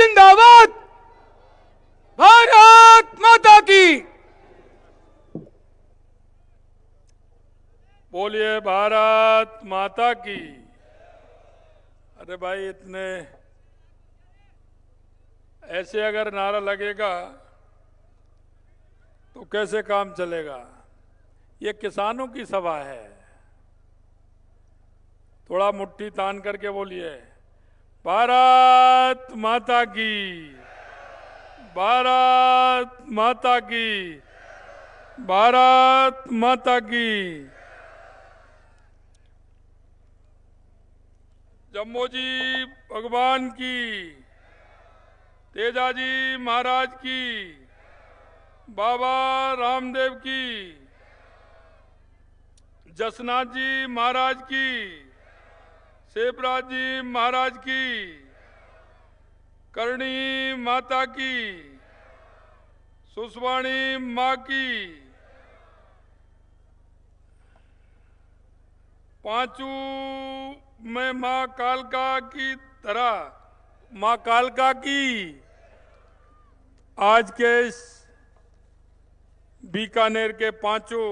जिंदाबाद। भारत माता की। बोलिए भारत माता की। अरे भाई, इतने ऐसे अगर नारा लगेगा तो कैसे काम चलेगा? ये किसानों की सभा है। थोड़ा मुट्ठी तान करके बोलिए, भारत माता की, भारत माता की, भारत माता की। जम्मोजी भगवान की, तेजाजी महाराज की, बाबा रामदेव की, जसनाथ जी महाराज की, सेबराज जी महाराज की, करणी माता की, सुसवाणी माँ की, पांचू में माँ कालका की तरह माँ कालका की। आज के इस बीकानेर के पांचों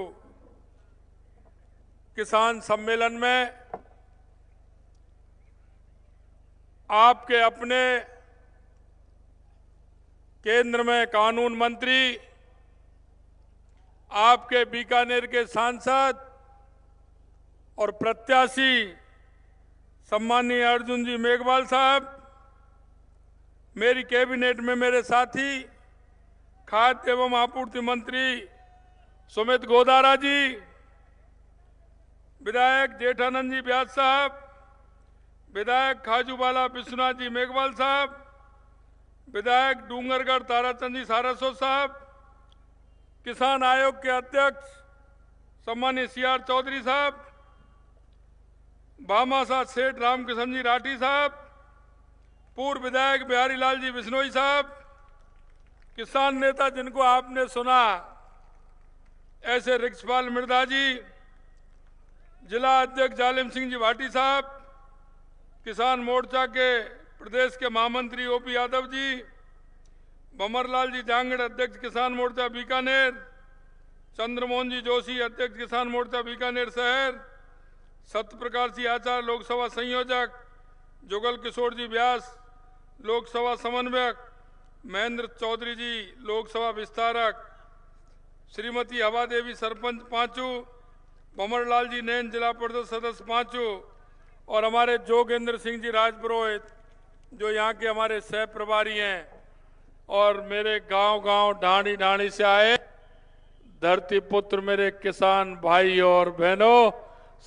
किसान सम्मेलन में आपके अपने केंद्र में कानून मंत्री, आपके बीकानेर के सांसद और प्रत्याशी सम्मानीय अर्जुन जी मेघवाल साहब, मेरी कैबिनेट में मेरे साथी खाद्य एवं आपूर्ति मंत्री सुमित गोदारा जी, विधायक जेठानंद जी व्यास साहब, विधायक खाजूवाला विश्वनाथ जी मेघवाल साहब, विधायक डूंगरगढ़ ताराचंद जी सारस्वत साहब, किसान आयोग के अध्यक्ष सम्मानीय CR चौधरी साहब, भामाशाह सेठ रामकिशन जी राठी साहब, पूर्व विधायक बिहारी लाल जी बिश्नोई साहब, किसान नेता जिनको आपने सुना ऐसे रिक्सपाल मिर्दा जी, जिला अध्यक्ष जालिम सिंह जी भाटी साहब, किसान मोर्चा के प्रदेश के महामंत्री OP यादव जी, भंवरलाल जी जांगड़ अध्यक्ष किसान मोर्चा बीकानेर, चंद्रमोहन जी जोशी अध्यक्ष किसान मोर्चा बीकानेर शहर, सत्यप्रकाश जी आचार्य लोकसभा संयोजक, जुगल किशोर जी व्यास लोकसभा समन्वयक, महेंद्र चौधरी जी लोकसभा विस्तारक, श्रीमती हवा देवी सरपंच पांचू, भंवरलाल जी नैन जिला परिषद सदस्य पांचू, और हमारे जोगेंद्र सिंह जी राजपुरोहित जो यहाँ के हमारे सह प्रभारी हैं, और मेरे गांव-गांव ढाणी-ढाणी से आए धरती पुत्र मेरे किसान भाई और बहनों,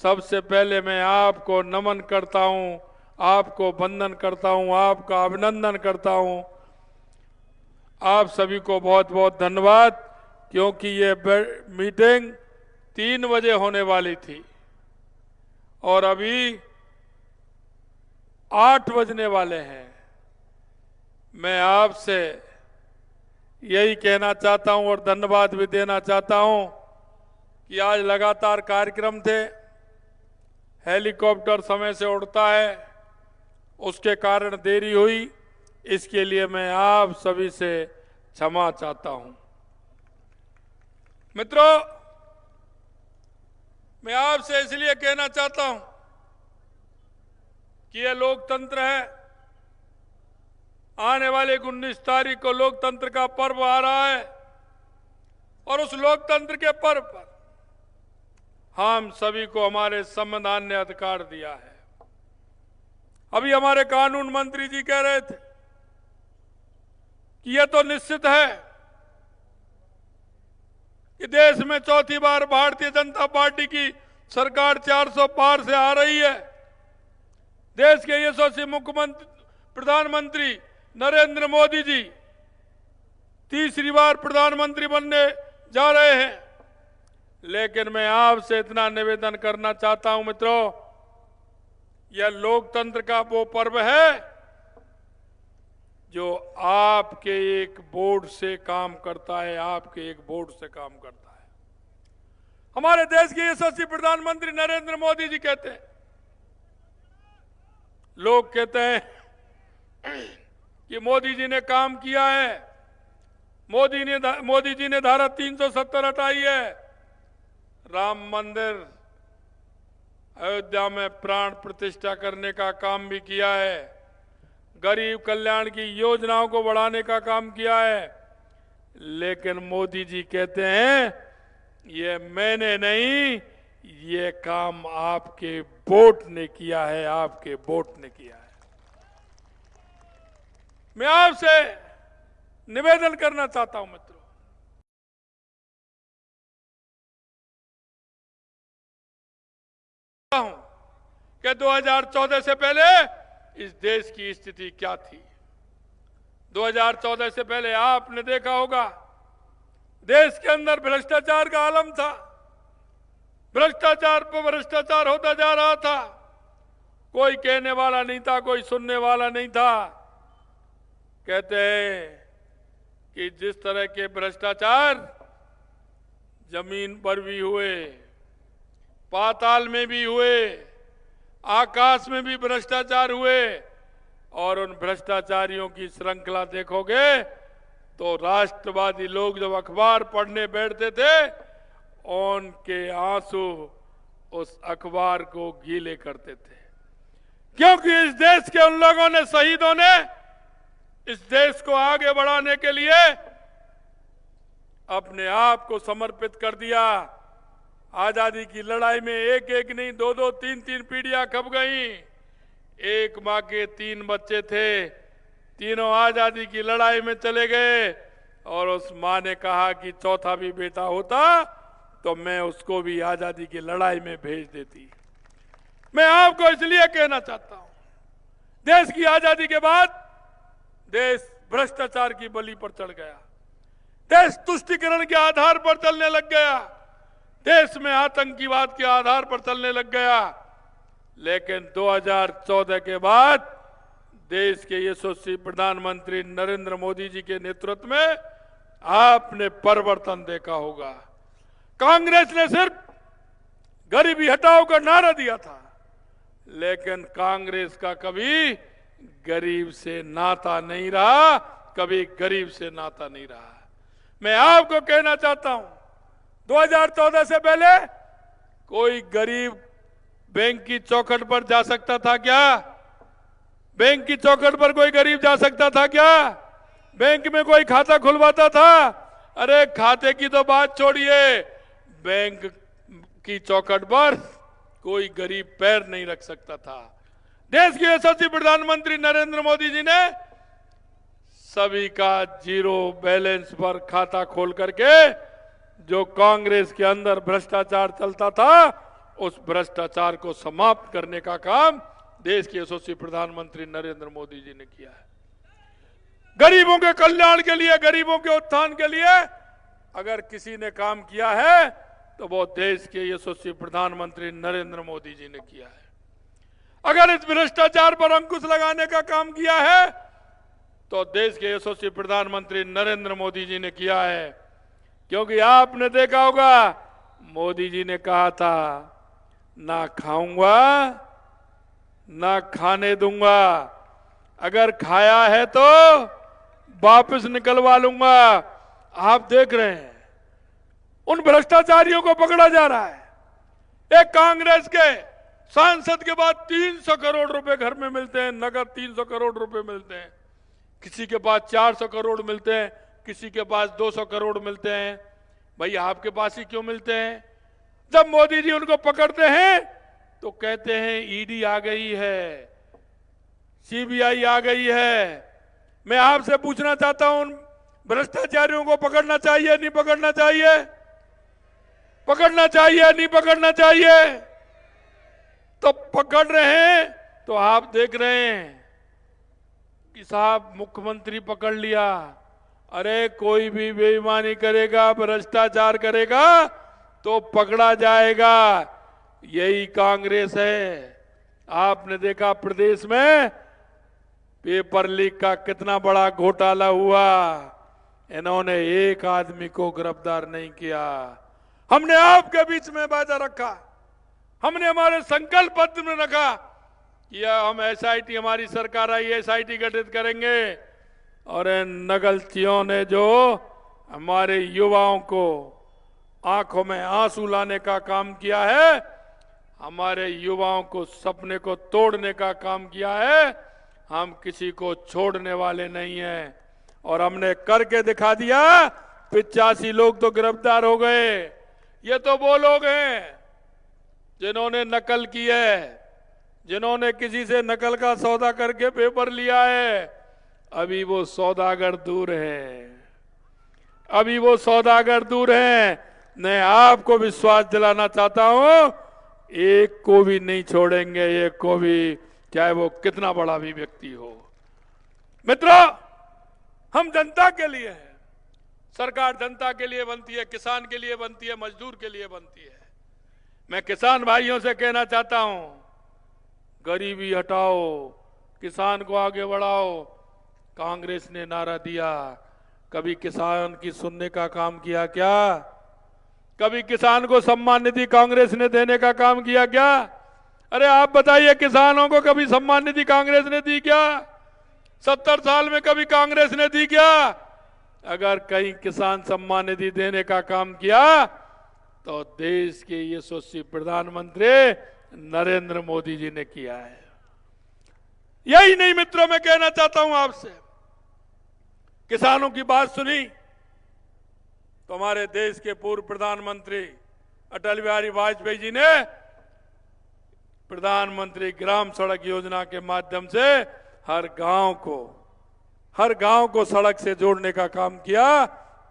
सबसे पहले मैं आपको नमन करता हूं, आपको वंदन करता हूं, आपका अभिनंदन करता हूं। आप सभी को बहुत बहुत धन्यवाद, क्योंकि ये मीटिंग 3 बजे होने वाली थी और अभी 8 बजने वाले हैं। मैं आपसे यही कहना चाहता हूं और धन्यवाद भी देना चाहता हूं कि आज लगातार कार्यक्रम थे, हेलीकॉप्टर समय से उड़ता है, उसके कारण देरी हुई, इसके लिए मैं आप सभी से क्षमा चाहता हूं। मित्रों, मैं आपसे इसलिए कहना चाहता हूं कि यह लोकतंत्र है। आने वाले 19 तारीख को लोकतंत्र का पर्व आ रहा है और उस लोकतंत्र के पर्व पर हम सभी को हमारे संविधान ने अधिकार दिया है। अभी हमारे कानून मंत्री जी कह रहे थे कि यह तो निश्चित है कि देश में चौथी बार भारतीय जनता पार्टी की सरकार 400 पार से आ रही है। देश के यशस्वी मुख्यमंत्री प्रधानमंत्री नरेंद्र मोदी जी तीसरी बार प्रधानमंत्री बनने जा रहे हैं। लेकिन मैं आपसे इतना निवेदन करना चाहता हूं मित्रों, यह लोकतंत्र का वो पर्व है जो आपके एक वोट से काम करता है, आपके एक वोट से काम करता है। हमारे देश के यशस्वी प्रधानमंत्री नरेंद्र मोदी जी कहते हैं, लोग कहते हैं कि मोदी जी ने काम किया है। मोदी जी ने धारा 370 हटाई है। राम मंदिर अयोध्या में प्राण प्रतिष्ठा करने का काम भी किया है। गरीब कल्याण की योजनाओं को बढ़ाने का काम किया है। लेकिन मोदी जी कहते हैं ये मैंने नहीं, ये काम आपके वोट ने किया है, आपके वोट ने किया है। मैं आपसे निवेदन करना चाहता हूं मित्रों, कि 2014 से पहले इस देश की स्थिति क्या थी। 2014 से पहले आपने देखा होगा देश के अंदर भ्रष्टाचार का आलम था। भ्रष्टाचार पर भ्रष्टाचार होता जा रहा था। कोई कहने वाला नहीं था, कोई सुनने वाला नहीं था। कहते हैं कि जिस तरह के भ्रष्टाचार जमीन पर भी हुए, पाताल में भी हुए, आकाश में भी भ्रष्टाचार हुए, और उन भ्रष्टाचारियों की श्रृंखला देखोगे तो राष्ट्रवादी लोग जब अखबार पढ़ने बैठते थे उनके आंसू उस अखबार को गीले करते थे, क्योंकि इस देश के उन लोगों ने, शहीदों ने इस देश को आगे बढ़ाने के लिए अपने आप को समर्पित कर दिया। आजादी की लड़ाई में एक एक नहीं, दो दो तीन तीन पीढ़ियां खप गई। एक मां के 3 बच्चे थे, तीनों आजादी की लड़ाई में चले गए, और उस मां ने कहा कि चौथा भी बेटा होता तो मैं उसको भी आजादी की लड़ाई में भेज देती। मैं आपको इसलिए कहना चाहता हूं, देश की आजादी के बाद देश भ्रष्टाचार की बलि पर चढ़ गया। देश तुष्टीकरण के आधार पर चलने लग गया। देश में आतंकवाद के आधार पर चलने लग गया। लेकिन 2014 के बाद देश के यशस्वी प्रधानमंत्री नरेंद्र मोदी जी के नेतृत्व में आपने परिवर्तन देखा होगा। कांग्रेस ने सिर्फ गरीबी हटाओ का नारा दिया था, लेकिन कांग्रेस का कभी गरीब से नाता नहीं रहा, कभी गरीब से नाता नहीं रहा। मैं आपको कहना चाहता हूं, 2014 से पहले कोई गरीब बैंक की चौखट पर जा सकता था क्या? बैंक की चौखट पर कोई गरीब जा सकता था क्या? बैंक में कोई खाता खुलवाता था? अरे खाते की तो बात छोड़िए, बैंक की चौखट पर कोई गरीब पैर नहीं रख सकता था। देश के यशस्वी प्रधानमंत्री नरेंद्र मोदी जी ने सभी का जीरो बैलेंस पर खाता खोल करके जो कांग्रेस के अंदर भ्रष्टाचार चलता था, उस भ्रष्टाचार को समाप्त करने का काम देश के यशस्वी प्रधानमंत्री नरेंद्र मोदी जी ने किया है। गरीबों के कल्याण के लिए, गरीबों के उत्थान के लिए अगर किसी ने काम किया है तो वो देश के यशस्वी प्रधानमंत्री नरेंद्र मोदी जी ने किया है। अगर इस भ्रष्टाचार पर अंकुश लगाने का काम किया है तो देश के यशस्वी प्रधानमंत्री नरेंद्र मोदी जी ने किया है। क्योंकि आपने देखा होगा मोदी जी ने कहा था, ना खाऊंगा ना खाने दूंगा, अगर खाया है तो वापस निकलवा लूंगा। आप देख रहे हैं उन भ्रष्टाचारियों को पकड़ा जा रहा है। एक कांग्रेस के सांसद के बाद 300 करोड़ रुपए घर में मिलते हैं, नगद 300 करोड़ रुपए मिलते हैं। किसी के पास 400 करोड़ मिलते हैं, किसी के पास 200 करोड़ मिलते हैं। भाई आपके पास ही क्यों मिलते हैं? जब मोदी जी उनको पकड़ते हैं तो कहते हैं ईडी आ गई है, सीबीआई आ गई है। मैं आपसे पूछना चाहता हूं, भ्रष्टाचारियों को पकड़ना चाहिए नहीं पकड़ना चाहिए? पकड़ना चाहिए नहीं पकड़ना चाहिए? तो पकड़ रहे हैं तो आप देख रहे हैं कि साहब मुख्यमंत्री पकड़ लिया। अरे कोई भी बेईमानी करेगा, भ्रष्टाचार करेगा तो पकड़ा जाएगा। यही कांग्रेस है। आपने देखा प्रदेश में पेपर लीक का कितना बड़ा घोटाला हुआ, इन्होंने एक आदमी को गिरफ्तार नहीं किया। हमने आपके बीच में वादा रखा, हमने हमारे संकल्प पत्र में रखा कि हम एसआईटी, हमारी सरकार आई एसआईटी गठित करेंगे, और इन नकलचियों ने जो हमारे युवाओं को आंखों में आंसू लाने का काम किया है, हमारे युवाओं को सपने को तोड़ने का काम किया है, हम किसी को छोड़ने वाले नहीं हैं। और हमने करके दिखा दिया। 85 लोग तो गिरफ्तार हो गए। ये तो वो लोग हैं जिन्होंने नकल की है, जिन्होंने किसी से नकल का सौदा करके पेपर लिया है। अभी वो सौदागर दूर हैं, अभी वो सौदागर दूर हैं। मैं आपको विश्वास दिलाना चाहता हूं, एक को भी नहीं छोड़ेंगे, एक को भी, चाहे वो कितना बड़ा भी व्यक्ति हो। मित्रों, हम जनता के लिए हैं। सरकार जनता के लिए बनती है, किसान के लिए बनती है, मजदूर के लिए बनती है। मैं किसान भाइयों से कहना चाहता हूं, गरीबी हटाओ, किसान को आगे बढ़ाओ। कांग्रेस ने नारा दिया, कभी किसान की सुनने का काम किया क्या? कभी किसान को सम्मान निधि कांग्रेस ने देने का काम किया क्या? अरे आप बताइए, किसानों को कभी सम्मान निधि कांग्रेस ने दी क्या? 70 साल में कभी कांग्रेस ने दी क्या? अगर कहीं किसान सम्मान निधि देने का काम किया तो देश के यशस्वी प्रधानमंत्री नरेंद्र मोदी जी ने किया है। यही नहीं मित्रों, मैं कहना चाहता हूं आपसे, किसानों की बात सुनी तो हमारे देश के पूर्व प्रधानमंत्री अटल बिहारी वाजपेयी जी ने प्रधानमंत्री ग्राम सड़क योजना के माध्यम से हर गांव को सड़क से जोड़ने का काम किया।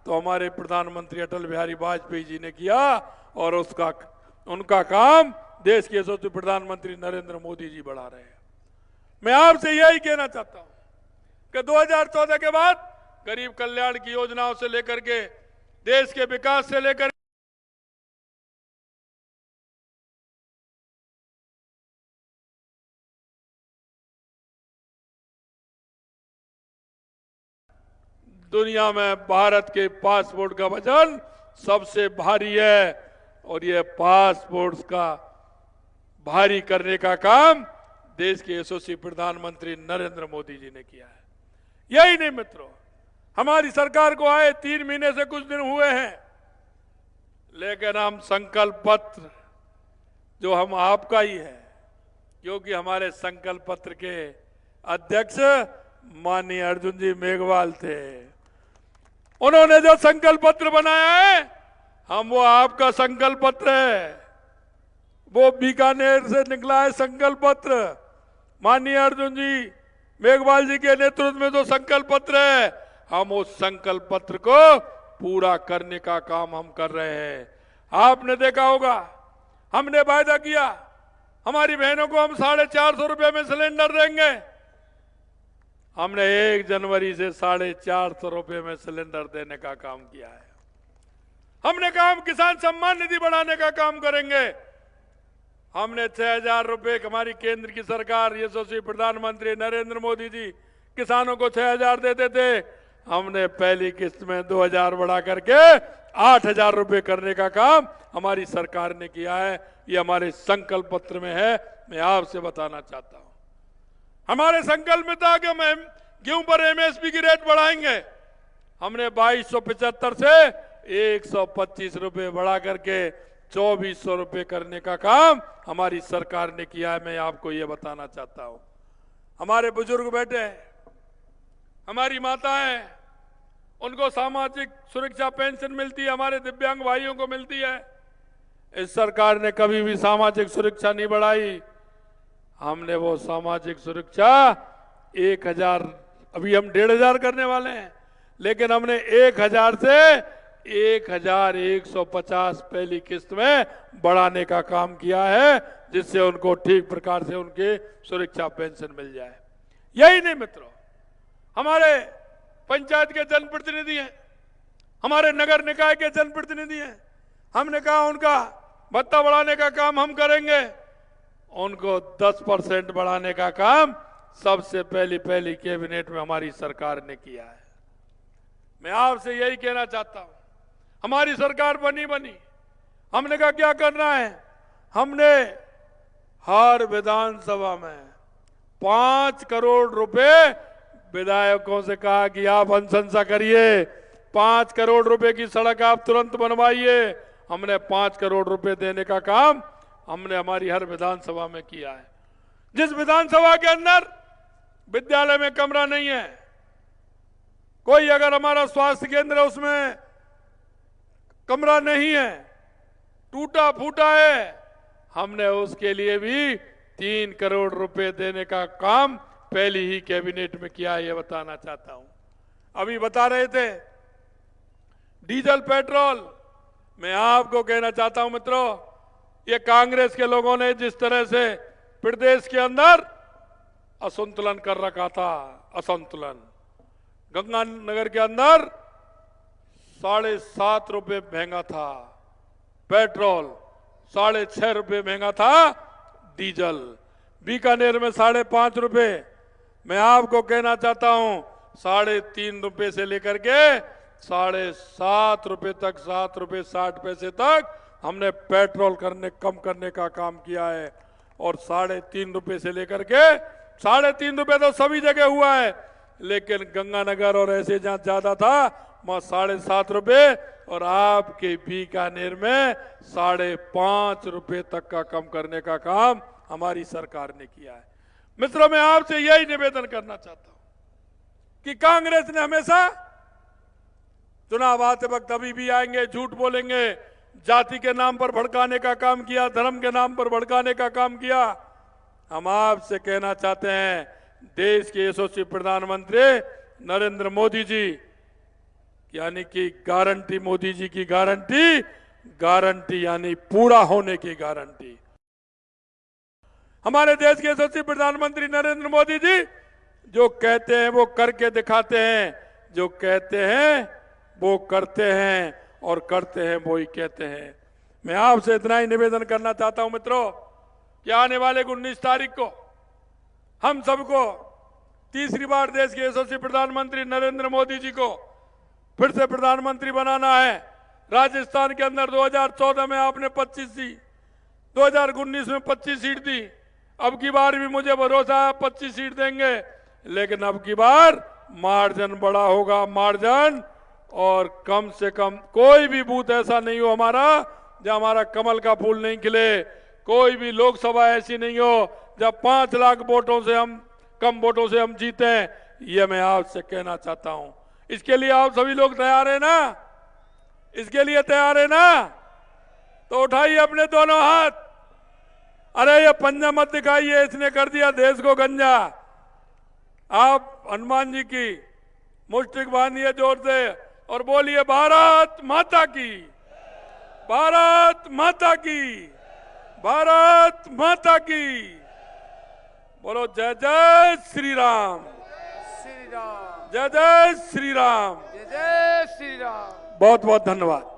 तो हमारे प्रधानमंत्री अटल बिहारी वाजपेयी जी ने किया, और उनका काम देश के यशस्वी प्रधानमंत्री नरेंद्र मोदी जी बढ़ा रहे हैं। मैं आपसे यही कहना चाहता हूं कि 2014 के बाद गरीब कल्याण की योजनाओं से लेकर के देश के विकास से लेकर दुनिया में भारत के पासपोर्ट का वजन सबसे भारी है, और ये पासपोर्ट का भारी करने का काम देश के यशस्वी प्रधानमंत्री नरेंद्र मोदी जी ने किया है। यही नहीं मित्रों, हमारी सरकार को आए 3 महीने से कुछ दिन हुए हैं, लेकिन हम संकल्प पत्र जो हम आपका ही है, क्योंकि हमारे संकल्प पत्र के अध्यक्ष माननीय अर्जुन जी मेघवाल थे। उन्होंने जो संकल्प पत्र बनाया है, हम वो आपका संकल्प पत्र है, वो बीकानेर से निकला है संकल्प पत्र। माननीय अर्जुन जी मेघवाल जी के नेतृत्व में जो संकल्प पत्र है, हम उस संकल्प पत्र को पूरा करने का काम हम कर रहे हैं। आपने देखा होगा, हमने वायदा किया हमारी बहनों को हम 450 रुपए में सिलेंडर देंगे। हमने 1 जनवरी से 450 रुपए में सिलेंडर देने का काम किया है। हमने कहा हम किसान सम्मान निधि बढ़ाने का काम करेंगे। हमने 6000 रुपए, हमारी केंद्र की सरकार यशस्वी प्रधानमंत्री नरेंद्र मोदी जी किसानों को 6000 देते थे, हमने पहली किस्त में 2000 बढ़ा करके 8000 रुपए करने का काम हमारी सरकार ने किया है। ये हमारे संकल्प पत्र में है। मैं आपसे बताना चाहता हूं, हमारे संकल्प में था कि हम गेहूं पर एमएसपी की रेट बढ़ाएंगे। हमने 2275 से 125 रुपए बढ़ा करके 2400 रुपए करने का काम हमारी सरकार ने किया है। मैं आपको ये बताना चाहता हूं, हमारे बुजुर्ग बैठे हैं, हमारी माताएं, उनको सामाजिक सुरक्षा पेंशन मिलती है, हमारे दिव्यांग भाइयों को मिलती है। इस सरकार ने कभी भी सामाजिक सुरक्षा नहीं बढ़ाई। हमने वो सामाजिक सुरक्षा 1000, अभी हम 1500 करने वाले हैं, लेकिन हमने 1000 से 1150 पहली किस्त में बढ़ाने का काम किया है, जिससे उनको ठीक प्रकार से उनके सुरक्षा पेंशन मिल जाए। यही नहीं मित्रों, हमारे पंचायत के जनप्रतिनिधि हैं, हमारे नगर निकाय के जनप्रतिनिधि हैं, हमने कहा उनका भत्ता बढ़ाने का काम हम करेंगे। उनको 10% बढ़ाने का काम सबसे पहली कैबिनेट में हमारी सरकार ने किया है। मैं आपसे यही कहना चाहता हूं, हमारी सरकार बनी, हमने कहा क्या करना है, हमने हर विधानसभा में 5 करोड़ रुपए विधायकों से कहा कि आप अनुशंसा करिए, 5 करोड़ रुपए की सड़क आप तुरंत बनवाइए। हमने 5 करोड़ रुपए देने का काम हमने हमारी हर विधानसभा में किया है। जिस विधानसभा के अंदर विद्यालय में कमरा नहीं है, कोई अगर हमारा स्वास्थ्य केंद्र है उसमें कमरा नहीं है, टूटा फूटा है, हमने उसके लिए भी 3 करोड़ रुपए देने का काम पहली ही कैबिनेट में किया है, ये बताना चाहता हूं। अभी बता रहे थे डीजल पेट्रोल, मैं आपको कहना चाहता हूं मित्रों, ये कांग्रेस के लोगों ने जिस तरह से प्रदेश के अंदर असंतुलन कर रखा था, असंतुलन, गंगानगर के अंदर 7.5 रुपए महंगा था पेट्रोल, 6.5 रुपए महंगा था डीजल, बीकानेर में 5.5 रुपए। मैं आपको कहना चाहता हूं 3.5 रुपए से लेकर के 7.5 रुपए तक, 7 रुपए 60 पैसे तक हमने पेट्रोल कम करने का काम किया है। और 3.5 रुपए से लेकर के 3.5 रुपए तो सभी जगह हुआ है, लेकिन गंगानगर और ऐसे जहां ज्यादा था वहां 7.5 रुपए, और आपके बीकानेर में 5.5 रुपए तक का कम करने का काम हमारी सरकार ने किया है। मित्रों, मैं आपसे यही निवेदन करना चाहता हूं कि कांग्रेस ने हमेशा चुनाव आते वक्त अभी भी आएंगे, झूठ बोलेंगे, जाति के नाम पर भड़काने का काम किया, धर्म के नाम पर भड़काने का काम किया। हम आपसे कहना चाहते हैं, देश के यशस्वी प्रधानमंत्री नरेंद्र मोदी जी, यानी कि गारंटी, मोदी जी की गारंटी, गारंटी यानी पूरा होने की गारंटी। हमारे देश के यशस्वी प्रधानमंत्री नरेंद्र मोदी जी जो कहते हैं वो करके दिखाते हैं, जो कहते हैं वो करते हैं, और करते हैं वो ही कहते हैं। मैं आपसे इतना ही निवेदन करना चाहता हूं मित्रों कि आने वाले 19 तारीख को हम सबको तीसरी बार देश के यशस्वी प्रधानमंत्री नरेंद्र मोदी जी को फिर से प्रधानमंत्री बनाना है। राजस्थान के अंदर 2014 में आपने 25 सीट, 2019 में 25 सीट दी, अब की बार भी मुझे भरोसा है 25 सीट देंगे, लेकिन अब की बार मार्जिन बड़ा होगा, मार्जिन, और कम से कम कोई भी बूथ ऐसा नहीं हो हमारा जहां हमारा कमल का फूल नहीं खिले, कोई भी लोकसभा ऐसी नहीं हो जब 5 लाख वोटों से हम, कम वोटों से हम जीते। ये मैं आपसे कहना चाहता हूं। इसके लिए आप सभी लोग तैयार है ना? इसके लिए तैयार है ना? तो उठाइए अपने दोनों हाथ। अरे ये पंजा मत दिखाइए, इसने कर दिया देश को गंजा। आप हनुमान जी की मुष्टिक बांधिए जोर से और बोलिए भारत माता की, भारत माता की, भारत माता की। बोलो जय जय श्री राम, श्री राम, जय जय श्री राम, जय जय श्री राम। बहुत बहुत धन्यवाद।